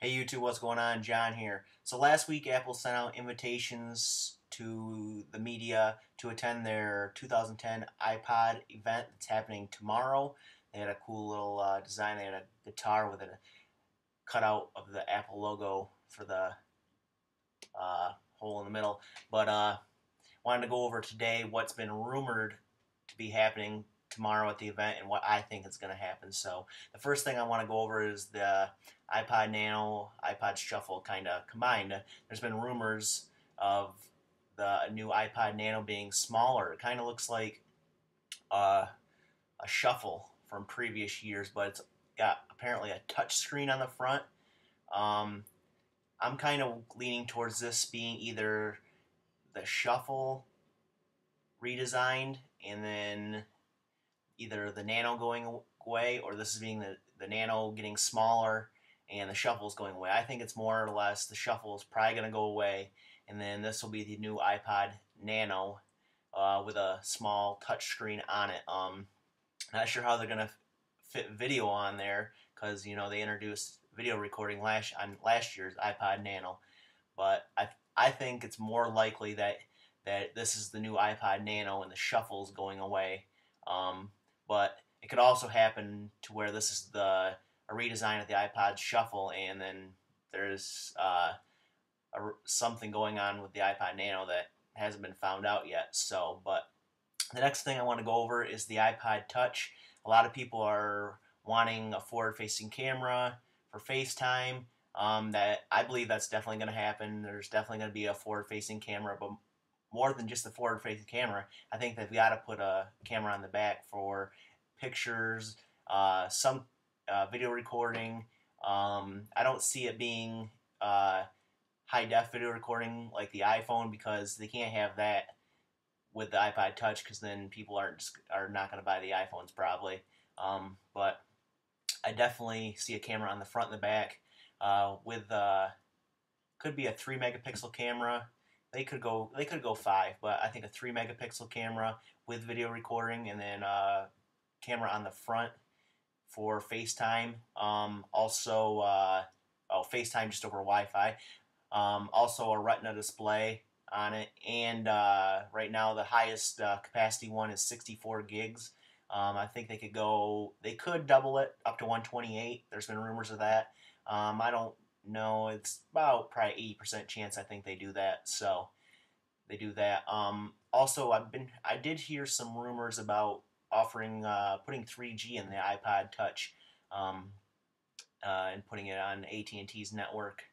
Hey YouTube, what's going on? John here. So last week Apple sent out invitations to the media to attend their 2010 iPod event that's happening tomorrow. They had a cool little design. They had a guitar with a cutout of the Apple logo for the hole in the middle. But wanted to go over today what's been rumored to be happening tomorrow at the event and what I think is going to happen. So the first thing I want to go over is the iPod Nano, iPod Shuffle kind of combined. There's been rumors of the new iPod Nano being smaller. It kind of looks like uh, a Shuffle from previous years, but it's got apparently a touch screen on the front. Um, I'm kind of leaning towards this being either the Shuffle redesigned and then either the Nano going away or this is being the Nano getting smaller and the Shuffle's going away. I think it's more or less the Shuffle is probably going to go away, and then this will be the new iPod Nano with a small touch screen on it. Not sure how they're going to fit video on there because they introduced video recording on last year's iPod Nano, but I think it's more likely that this is the new iPod Nano and the Shuffle's going away. But it could also happen to where this is a redesign of the iPod Shuffle, and then there's something going on with the iPod Nano that hasn't been found out yet. So, but the next thing I want to go over is the iPod Touch. A lot of people are wanting a forward-facing camera for FaceTime. That I believe that's definitely going to happen. There's definitely going to be a forward-facing camera, but more than just the forward-facing camera, I think they've got to put a camera on the back for pictures, some video recording. I don't see it being high-def video recording like the iPhone because they can't have that with the iPod Touch because then people are not going to buy the iPhones probably. But I definitely see a camera on the front and the back with could be a 3 megapixel camera. They could go 5, but I think a 3 megapixel camera with video recording and then camera on the front for FaceTime. FaceTime just over Wi-Fi. Also a Retina display on it, and right now the highest capacity one is 64 gigs. I think they could double it up to 128. There's been rumors of that. I don't know. It's about probably 80% chance I think they do that. So they do that. Also, I did hear some rumors about offering putting 3G in the iPod Touch and putting it on AT&T's network.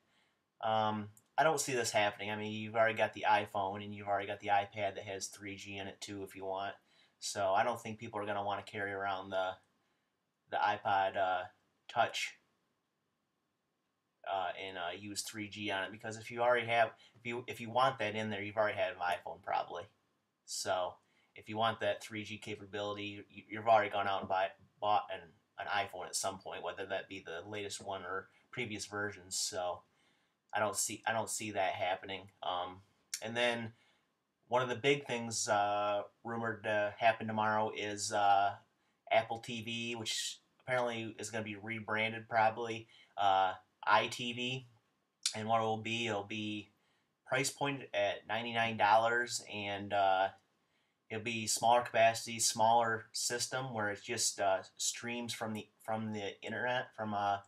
I don't see this happening. I mean, you've already got the iPhone and you've already got the iPad that has 3G in it too, if you want. So I don't think people are going to want to carry around the iPod Touch and use 3G on it because if you want that in there, you've already had an iPhone probably. So if you want that 3G capability, you've already gone out and bought an iPhone at some point, whether that be the latest one or previous versions. So I don't see that happening. And then one of the big things rumored to happen tomorrow is Apple TV, which apparently is going to be rebranded probably iTV, and what it'll be price pointed at $99, and it'll be smaller capacity, smaller system where it just streams from the internet from the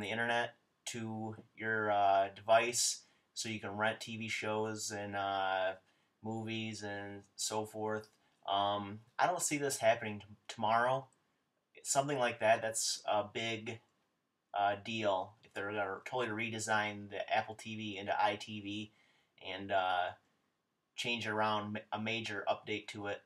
internet to your device, so you can rent TV shows and movies and so forth. I don't see this happening tomorrow. Something like that. That's a big deal if they're going to totally redesign the Apple TV into iTV and change it around, a major update to it,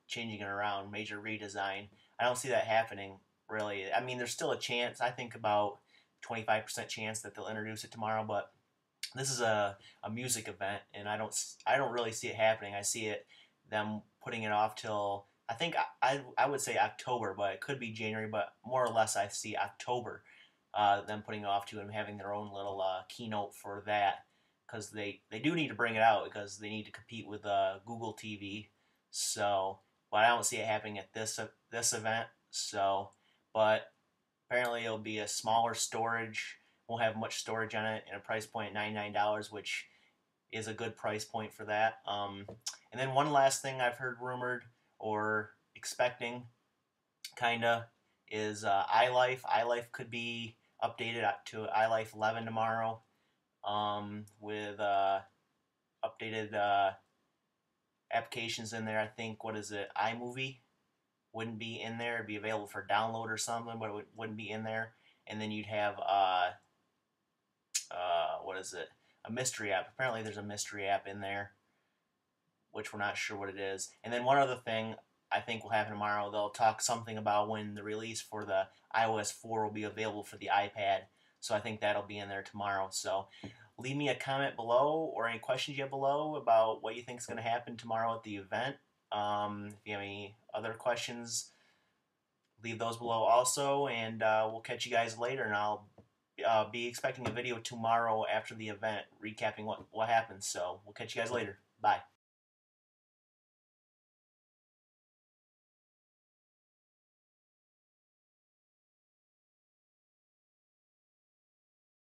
changing it around, major redesign. I don't see that happening really. I mean, there's still a chance. I think about 25% chance that they'll introduce it tomorrow, but this is a music event, and I don't really see it happening. I see them putting it off till I would say October, but it could be January, but more or less I see October. Them putting it off to and having their own little keynote for that because they do need to bring it out because they need to compete with Google TV. So, but I don't see it happening at this event. So, but Apparently, it'll be a smaller storage, won't have much storage on it, and a price point at $99, which is a good price point for that. And then one last thing I've heard rumored or expecting, kinda, is iLife. iLife could be updated to iLife 11 tomorrow, with updated applications in there. I think, what is it, iMovie wouldn't be in there. It'd be available for download or something, but it wouldn't be in there. And then you'd have what is it? A mystery app. Apparently, there's a mystery app in there, which we're not sure what it is. And then one other thing I think will happen tomorrow. They'll talk something about when the release for the iOS 4 will be available for the iPad. So I think that'll be in there tomorrow. So leave me a comment below or any questions you have below about what you think is going to happen tomorrow at the event. If you have any other questions, leave those below also, and we'll catch you guys later. And I'll be expecting a video tomorrow after the event recapping what happens. So we'll catch you guys later. Bye.